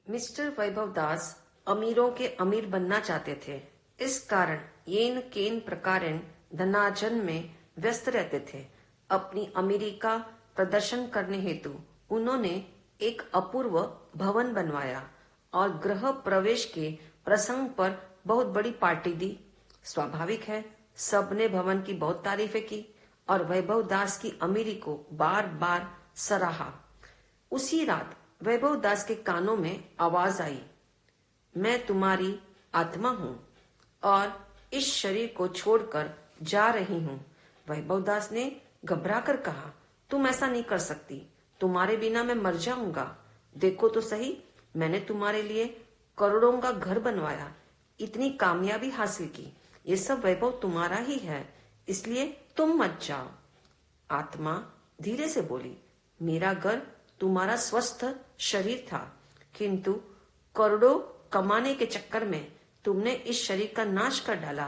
Mister वैभव दास अमीरों के अमीर बनना चाहते थे। इस कारण येन केन प्रकारेण धनार्जन में व्यस्त रहते थे। अपनी अमीरी का प्रदर्शन करने हेतु उन्होंने एक अपूर्व भवन बनवाया और गृह प्रवेश के प्रसंग पर बहुत बड़ी पार्टी दी। स्वाभाविक है, सबने भवन की बहुत तारीफें की और वैभव दास की अमीरी को बार बार सराहा। उसी रात वैभव दास के कानों में आवाज आई, मैं तुम्हारी आत्मा हूं और इस शरीर को छोड़कर जा रही हूं। वैभव दास ने घबरा कर कहा, तुम ऐसा नहीं कर सकती, तुम्हारे बिना मैं मर जाऊंगा। देखो तो सही, मैंने तुम्हारे लिए करोड़ों का घर बनवाया, इतनी कामयाबी हासिल की, ये सब वैभव तुम्हारा ही है, इसलिए तुम मत जाओ। आत्मा धीरे से बोली, मेरा घर तुम्हारा स्वस्थ शरीर था, किंतु करोड़ों कमाने के चक्कर में तुमने इस शरीर का नाश कर डाला।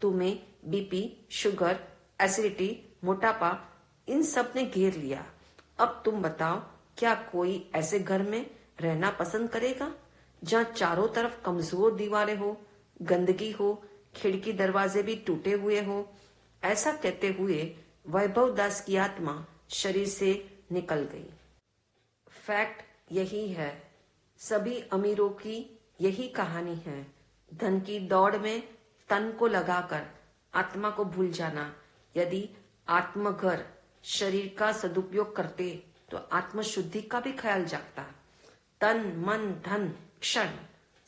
तुम्हें बीपी, शुगर, एसिडिटी, मोटापा इन सब ने घेर लिया। अब तुम बताओ, क्या कोई ऐसे घर में रहना पसंद करेगा जहाँ चारों तरफ कमजोर दीवारें हो, गंदगी हो, खिड़की दरवाजे भी टूटे हुए हो? ऐसा कहते हुए वैभव दास की आत्मा शरीर से निकल गई। फैक्ट यही है, सभी अमीरों की यही कहानी है। धन की दौड़ में तन को लगाकर आत्मा को भूल जाना। यदि आत्मघर शरीर का सदुपयोग करते तो आत्मशुद्धि का भी ख्याल जागता। तन, मन, धन, क्षण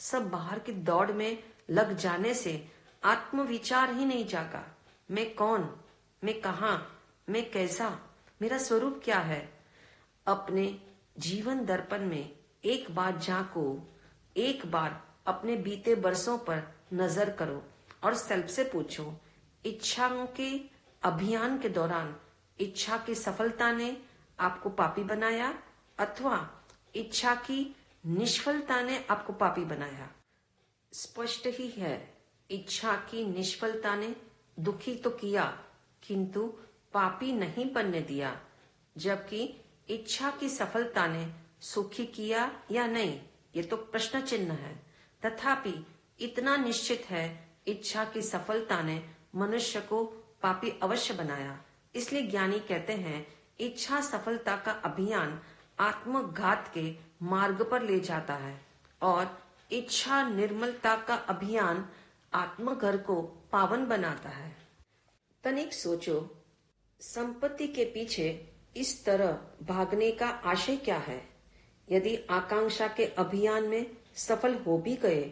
सब बाहर की दौड़ में लग जाने से आत्मविचार ही नहीं जागा। मैं कौन, मैं कहाँ, मैं कैसा, मेरा स्वरूप क्या है? अपने जीवन दर्पण में एक बार झांको, एक बार अपने बीते बरसों पर नजर करो और सेल्फ से पूछो, इच्छाओं के अभियान के दौरान इच्छा की सफलता ने आपको पापी बनाया अथवा इच्छा की निष्फलता ने आपको पापी बनाया? स्पष्ट ही है, इच्छा की निष्फलता ने दुखी तो किया किंतु पापी नहीं बनने दिया, जबकि इच्छा की सफलता ने सुखी किया या नहीं, ये तो प्रश्न चिन्ह है। तथापि इतना निश्चित है, इच्छा की सफलता ने मनुष्य को पापी अवश्य बनाया। इसलिए ज्ञानी कहते हैं, इच्छा सफलता का अभियान आत्मघात के मार्ग पर ले जाता है और इच्छा निर्मलता का अभियान आत्मघर को पावन बनाता है। तनिक सोचो, संपत्ति के पीछे इस तरह भागने का आशय क्या है? यदि आकांक्षा के अभियान में सफल हो भी गए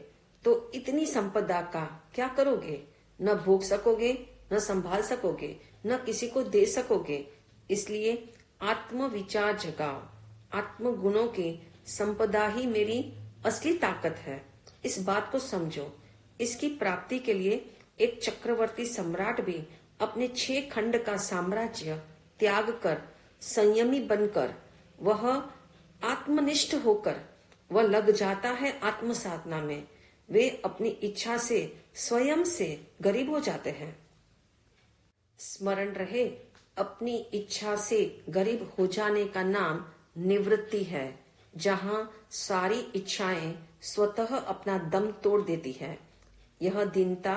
तो इतनी संपदा का क्या करोगे? न भोग सकोगे, न संभाल सकोगे, न किसी को दे सकोगे। इसलिए आत्मविचार जगाओ। आत्मगुणों की संपदा ही मेरी असली ताकत है, इस बात को समझो। इसकी प्राप्ति के लिए एक चक्रवर्ती सम्राट भी अपने 6 खंड का साम्राज्य त्याग कर, संयमी बनकर, वह आत्मनिष्ठ होकर वह लग जाता है आत्म साधना में। वे अपनी इच्छा से स्वयं से गरीब हो जाते हैं। स्मरण रहे, अपनी इच्छा से गरीब हो जाने का नाम निवृत्ति है, जहाँ सारी इच्छाएं स्वतः अपना दम तोड़ देती है। यह दीनता,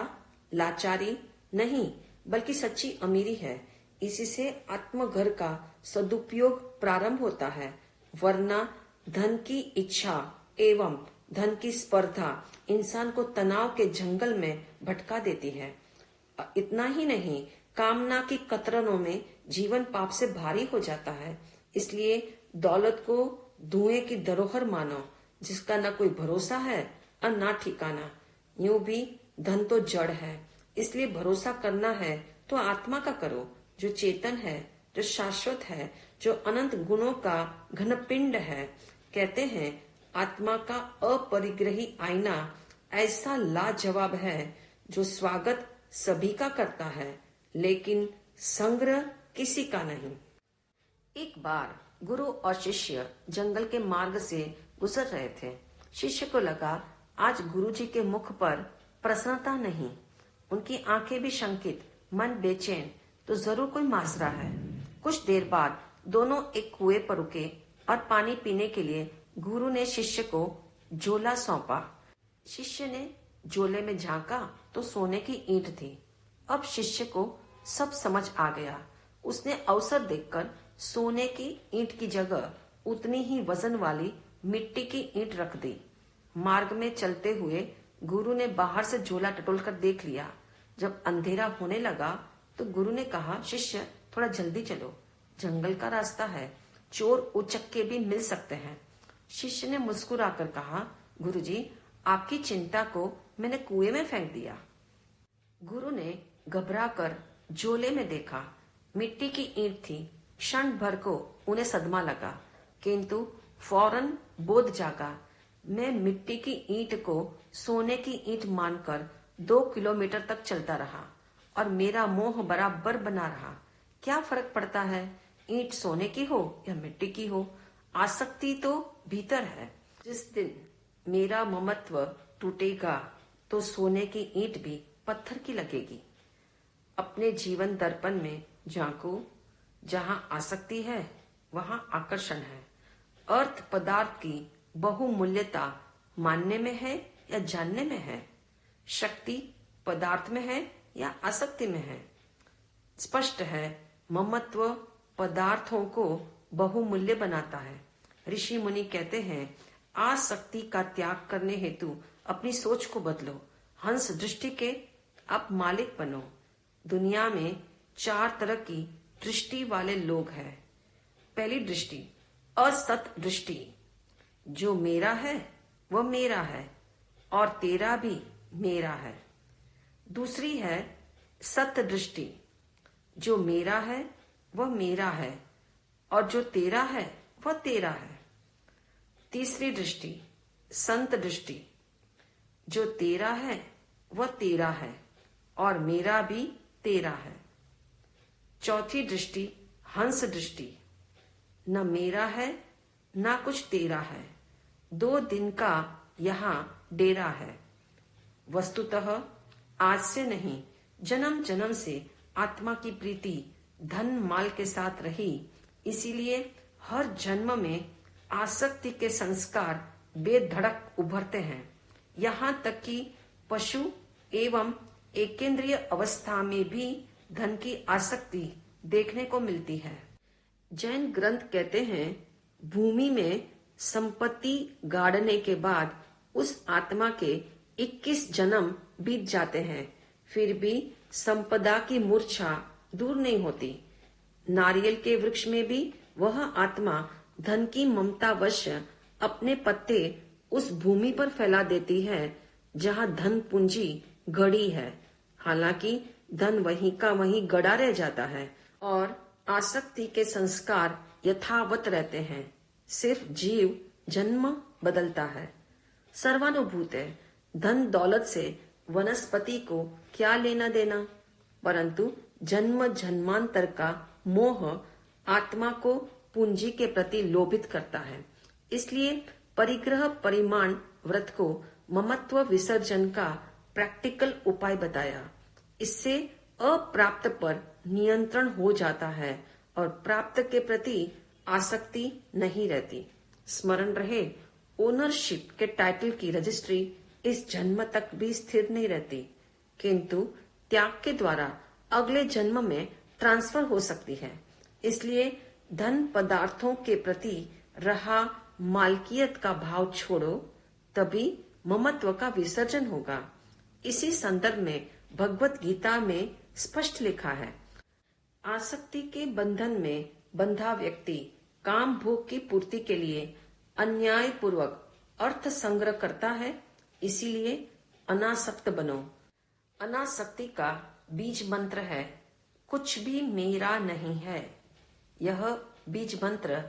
लाचारी नहीं बल्कि सच्ची अमीरी है। इसी से आत्मघर का सदुपयोग प्रारंभ होता है, वरना धन की इच्छा एवं धन की स्पर्धा इंसान को तनाव के जंगल में भटका देती है। इतना ही नहीं, कामना की कतरनों में जीवन पाप से भारी हो जाता है। इसलिए दौलत को धुएं की धरोहर मानो, जिसका न कोई भरोसा है और न ठिकाना। यूं भी धन तो जड़ है, इसलिए भरोसा करना है तो आत्मा का करो, जो चेतन है, जो शाश्वत है, जो अनंत गुणों का घनपिंड है। कहते हैं, आत्मा का अपरिग्रही आईना ऐसा लाजवाब है जो स्वागत सभी का करता है, लेकिन संग्रह किसी का नहीं। एक बार गुरु और शिष्य जंगल के मार्ग से गुजर रहे थे। शिष्य को लगा, आज गुरुजी के मुख पर प्रसन्नता नहीं, उनकी आंखें भी शंकित, मन बेचैन, तो जरूर कोई माजरा है। कुछ देर बाद दोनों एक कुएं पर रुके और पानी पीने के लिए गुरु ने शिष्य को झोला सौंपा। शिष्य ने झोले में झांका तो सोने की ईंट थी। अब शिष्य को सब समझ आ गया। उसने अवसर देखकर सोने की ईंट की जगह उतनी ही वजन वाली मिट्टी की ईंट रख दी। मार्ग में चलते हुए गुरु ने बाहर से झोला टटोल कर देख लिया। जब अंधेरा होने लगा तो गुरु ने कहा, शिष्य थोड़ा जल्दी चलो, जंगल का रास्ता है, चोर उचक्के भी मिल सकते हैं। शिष्य ने मुस्कुराकर कहा, गुरुजी, आपकी चिंता को मैंने कुएं में फेंक दिया। गुरु ने घबराकर झोले में देखा। मिट्टी की ईंट थी। क्षण भर को उन्हें सदमा लगा, किंतु फौरन बोध जागा। मैं मिट्टी की ईंट को सोने की ईंट मानकर 2 किलोमीटर तक चलता रहा और मेरा मोह बराबर बना रहा। क्या फर्क पड़ता है, ईंट सोने की हो या मिट्टी की हो, आसक्ति तो भीतर है। जिस दिन मेरा ममत्व टूटेगा तो सोने की ईंट भी पत्थर की लगेगी। अपने जीवन दर्पण में झांको, जहां आसक्ति है वहां आकर्षण है। अर्थ पदार्थ की बहुमूल्यता मानने में है या जानने में है? शक्ति पदार्थ में है या आसक्ति में है? स्पष्ट है, ममत्व पदार्थों को बहुमूल्य बनाता है। ऋषि मुनि कहते हैं, आसक्ति का त्याग करने हेतु अपनी सोच को बदलो। हंस दृष्टि के आप मालिक बनो। दुनिया में 4 तरह की दृष्टि वाले लोग हैं। पहली दृष्टि असत दृष्टि, जो मेरा है वह मेरा है और तेरा भी मेरा है। दूसरी है सत दृष्टि, जो मेरा है वह मेरा है और जो तेरा है वह तेरा है। तीसरी दृष्टि संत दृष्टि, जो तेरा है वह तेरा है और मेरा भी तेरा है। चौथी दृष्टि हंस दृष्टि, न मेरा है न कुछ तेरा है, 2 दिन का यहाँ डेरा है। वस्तुतः आज से नहीं, जन्म जन्म से आत्मा की प्रीति धन माल के साथ रही, इसीलिए हर जन्म में आसक्ति के संस्कार बेधड़क उभरते हैं। यहाँ तक कि पशु एवं एकेंद्रीय अवस्था में भी धन की आसक्ति देखने को मिलती है। जैन ग्रंथ कहते हैं, भूमि में संपत्ति गाड़ने के बाद उस आत्मा के 21 जन्म बीत जाते हैं, फिर भी संपदा की मूर्छा दूर नहीं होती। नारियल के वृक्ष में भी वह आत्मा धन की ममतावश अपने पत्ते उस भूमि पर फैला देती है जहाँ धन पूंजी गड़ी है। हालांकि धन वहीं का वहीं गड़ा रह जाता है और आसक्ति के संस्कार यथावत रहते हैं। सिर्फ जीव जन्म बदलता है। सर्वानुभूत है, धन दौलत से वनस्पति को क्या लेना देना, परंतु जन्म जन्मांतर का मोह आत्मा को पूंजी के प्रति लोभित करता है। इसलिए परिग्रह परिमाण व्रत को ममत्व विसर्जन का प्रैक्टिकल उपाय बताया। इससे अप्राप्त पर नियंत्रण हो जाता है और प्राप्त के प्रति आसक्ति नहीं रहती। स्मरण रहे, ओनरशिप के टाइटल की रजिस्ट्री इस जन्म तक भी स्थिर नहीं रहती, किंतु त्याग के द्वारा अगले जन्म में ट्रांसफर हो सकती है। इसलिए धन पदार्थों के प्रति रहा मालकियत का भाव छोड़ो, तभी ममत्व का विसर्जन होगा। इसी संदर्भ में भगवत गीता में स्पष्ट लिखा है, आसक्ति के बंधन में बंधा व्यक्ति काम भोग की पूर्ति के लिए अन्याय पूर्वक अर्थ संग्रह करता है, इसीलिए अनासक्त बनो। अनासक्ति का बीज मंत्र है, कुछ भी मेरा नहीं है। यह बीज मंत्र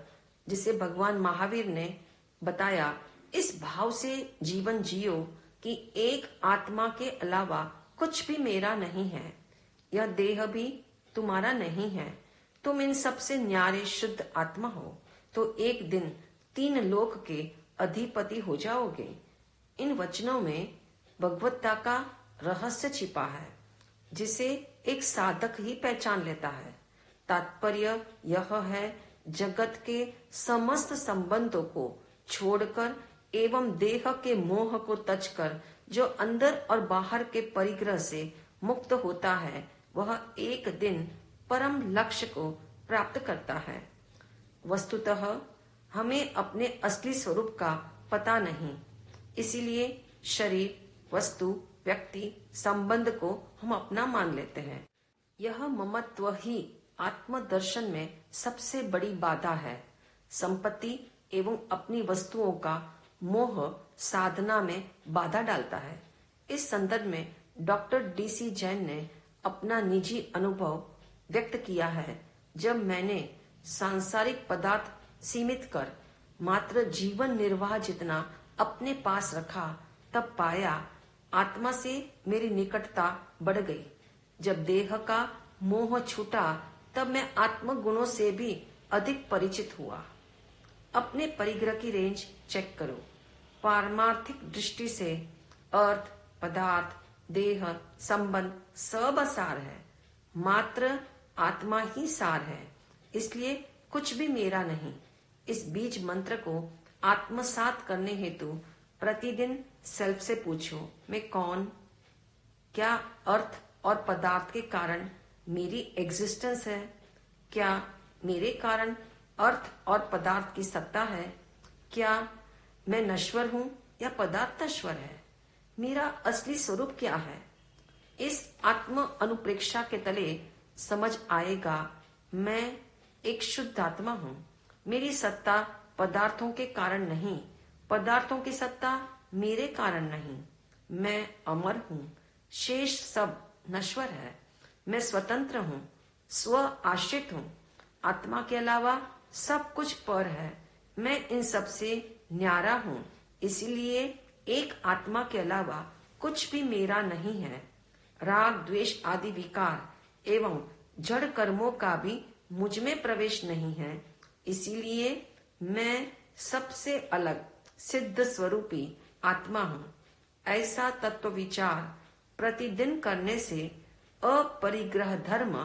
जिसे भगवान महावीर ने बताया, इस भाव से जीवन जियो कि एक आत्मा के अलावा कुछ भी मेरा नहीं है। यह देह भी तुम्हारा नहीं है। तुम इन सबसे न्यारे शुद्ध आत्मा हो तो एक दिन 3 लोक के अधिपति हो जाओगे। इन वचनों में भगवत्ता का रहस्य छिपा है, जिसे एक साधक ही पहचान लेता है। तात्पर्य यह है, जगत के समस्त संबंधों को छोड़कर एवं देह के मोह को तज कर जो अंदर और बाहर के परिग्रह से मुक्त होता है, वह एक दिन परम लक्ष्य को प्राप्त करता है। वस्तुतः हमें अपने असली स्वरूप का पता नहीं, इसीलिए शरीर, वस्तु, व्यक्ति, संबंध को हम अपना मान लेते हैं। यह ममत्व ही आत्मदर्शन में सबसे बड़ी बाधा है। संपत्ति एवं अपनी वस्तुओं का मोह साधना में बाधा डालता है। इस संदर्भ में डॉक्टर DC जैन ने अपना निजी अनुभव व्यक्त किया है। जब मैंने सांसारिक पदार्थ सीमित कर मात्र जीवन निर्वाह जितना अपने पास रखा, तब पाया आत्मा से मेरी निकटता बढ़ गई। जब देह का मोह छूटा, तब मैं आत्म गुणों से भी अधिक परिचित हुआ। अपने परिग्रह की रेंज चेक करो। पारमार्थिक दृष्टि से अर्थ, पदार्थ, देह, संबंध सब असार है, मात्र आत्मा ही सार है। इसलिए कुछ भी मेरा नहीं। इस बीज मंत्र को आत्मसात करने हेतु प्रतिदिन सेल्फ से पूछो, मैं कौन? क्या अर्थ और पदार्थ के कारण मेरी एग्जिस्टेंस है? क्या मेरे कारण अर्थ और पदार्थ की सत्ता है? क्या मैं नश्वर हूं या पदार्थ नश्वर है? मेरा असली स्वरूप क्या है? इस आत्म अनुप्रेक्षा के तले समझ आएगा, मैं एक शुद्ध आत्मा हूं। मेरी सत्ता पदार्थों के कारण नहीं, पदार्थों की सत्ता मेरे कारण नहीं। मैं अमर हूं, शेष सब नश्वर है। मैं स्वतंत्र हूं, स्व आश्रित हूं। आत्मा के अलावा सब कुछ पर है। मैं इन सब से न्यारा हूं, इसीलिए एक आत्मा के अलावा कुछ भी मेरा नहीं है। राग, द्वेष आदि विकार एवं जड़ कर्मों का भी मुझ में प्रवेश नहीं है। इसीलिए मैं सबसे अलग सिद्ध स्वरूपी आत्मा हूँ। ऐसा तत्व विचार प्रतिदिन करने से अपरिग्रह धर्म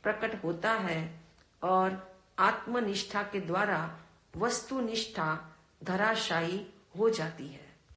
प्रकट होता है और आत्मनिष्ठा के द्वारा वस्तुनिष्ठा धराशायी हो जाती है।